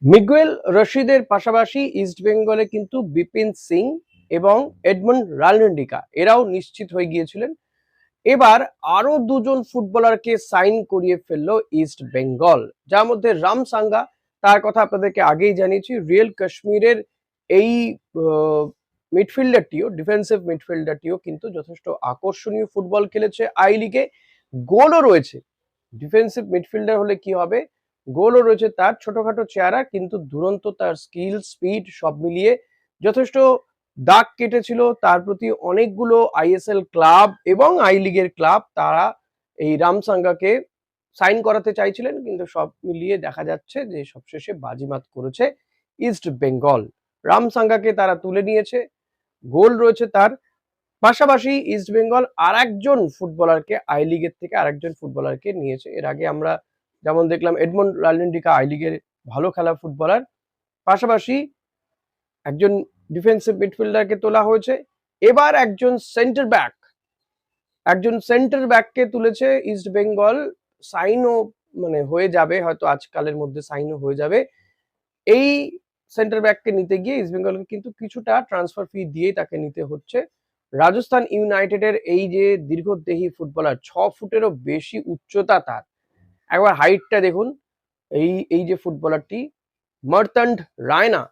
Miguel রশিদের পাশাপাশি ইস্টবেঙ্গলে কিন্তু বিপিন সিং এবং এডমন্ড রালন্ডিকা এরাও নিশ্চিত হয়ে গিয়েছিলেন। এবার আরো দুজন ফুটবলারকে সাইন করিয়ে ফেললো ইস্ট বেঙ্গল, যার মধ্যে রামসাঙ্গা, তার কথা আপনাদেরকে আগেই জানিয়েছি। রিয়েল কাশ্মীরের এই মিডফিল্ডারটিও, ডিফেন্সিভ মিডফিল্ডারটিও কিন্তু যথেষ্ট আকর্ষণীয় ফুটবল খেলেছে আই লিগে, গোলও রয়েছে। ডিফেন্সিভ মিডফিল্ডার হলে কি হবে, গোলও রয়েছে তার। ছোটখাটো চেহারা কিন্তু দুরন্ত তার স্কিল, স্পিড সব মিলিয়ে যথেষ্ট দাগ কেটেছিল। তার প্রতি অনেকগুলো আইএসএল ক্লাব এবং আই লিগের ক্লাব তারা এই রামসাঙ্গাকে সাইন করাতে চাইছিলেন, কিন্তু সব মিলিয়ে দেখা যাচ্ছে যে সবশেষে বাজিমাত করেছে ইস্ট বেঙ্গল। রামসাঙ্গাকে তারা তুলে নিয়েছে, গোল রয়েছে তার। পাশাপাশি ইস্ট বেঙ্গল আরেকজন ফুটবলারকে আই লিগের থেকে আরেকজন ফুটবলারকে নিয়েছে। এর আগে আমরা যেমন দেখলাম এডমন্ড রালন্ডিকা আই লিগের ভালো খেলা ফুটবলার, পাশাপাশি একজন ডিফেন্সিভ মিডফিল্ডারকে তোলা হয়েছে। এবার একজন সেন্টার ব্যাককে তুলেছে ইস্ট বেঙ্গল। সাইনও হয়ে যাবে, হয়তো আজকালের মধ্যে সাইনও হয়ে যাবে। এই সেন্টার ব্যাককে নিতে গিয়ে ইস্ট বেঙ্গলকে কিন্তু কিছুটা ট্রান্সফার ফি দিয়েই তাকে নিতে হচ্ছে। রাজস্থান ইউনাইটেডের এই যে দীর্ঘদেহী ফুটবলার, 6 ফুটেরও বেশি উচ্চতা তার, একবার হাইটটা দেখুন। এই যে ফুটবলারটি মার্তান্ড রায়না,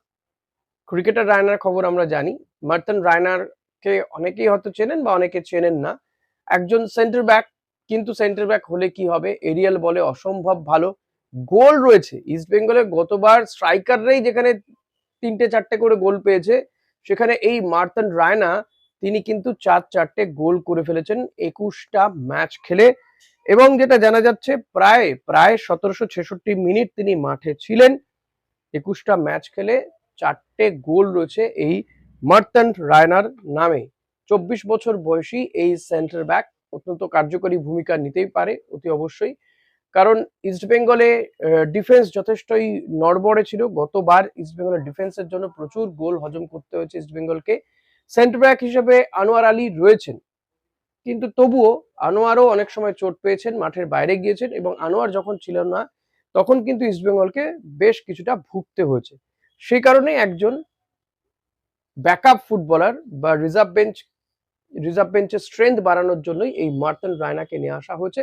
ক্রিকেটার রায়নার খবর আমরা জানি। মার্তান রায়নারকে অনেকেই হয়তো চেনেন বা অনেকে চেনেন না। একজন সেন্টার ব্যাক, কিন্তু সেন্টার ব্যাক হলে কি হবে, এরিয়াল বলে অসম্ভব ভালো। গোল রয়েছে ইস্ট বেঙ্গলে, গতবার স্ট্রাইকাররাই যেখানে 3-4টে করে গোল পেয়েছে, সেখানে এই মার্তান রায়না তিনি কিন্তু 4-4টে গোল করে ফেলেছেন 21টা ম্যাচ খেলে। এবং যেটা জানা যাচ্ছে, প্রায় 1766 মিনিট তিনি মাঠে ছিলেন। 21টা ম্যাচ খেলে 4টে গোল রয়েছে এই মার্তান রায়নার নামে। 24 বছর বয়সী এই সেন্টার ব্যাক অত্যন্ত কার্যকরী ভূমিকা নিতেই পারে অতি অবশ্যই, কারণ ইস্টবেঙ্গলে ডিফেন্স যথেষ্টই নড়বড়ে ছিল। গতবার ইস্টবেঙ্গলের ডিফেন্সের জন্য প্রচুর গোল হজম করতে হয়েছে ইস্টবেঙ্গলকে। সেন্টার ব্যাক হিসেবে আনোয়ার আলী রয়েছেন, কিন্তু তবুও আনোয়ারও অনেক সময় চোট পেয়েছেন, মাঠের বাইরে গিয়েছেন, এবং আনোয়ার যখন ছিলেন না তখন কিন্তু ইস্টবেঙ্গলকে বেশ কিছুটা ভুগতে হয়েছে। সেই কারণে একজন ব্যাকআপ ফুটবলার বা রিজার্ভ বেঞ্চের স্ট্রেংথ বাড়ানোর জন্যই এই মার্তান রায়নাকে নিয়ে আসা হয়েছে।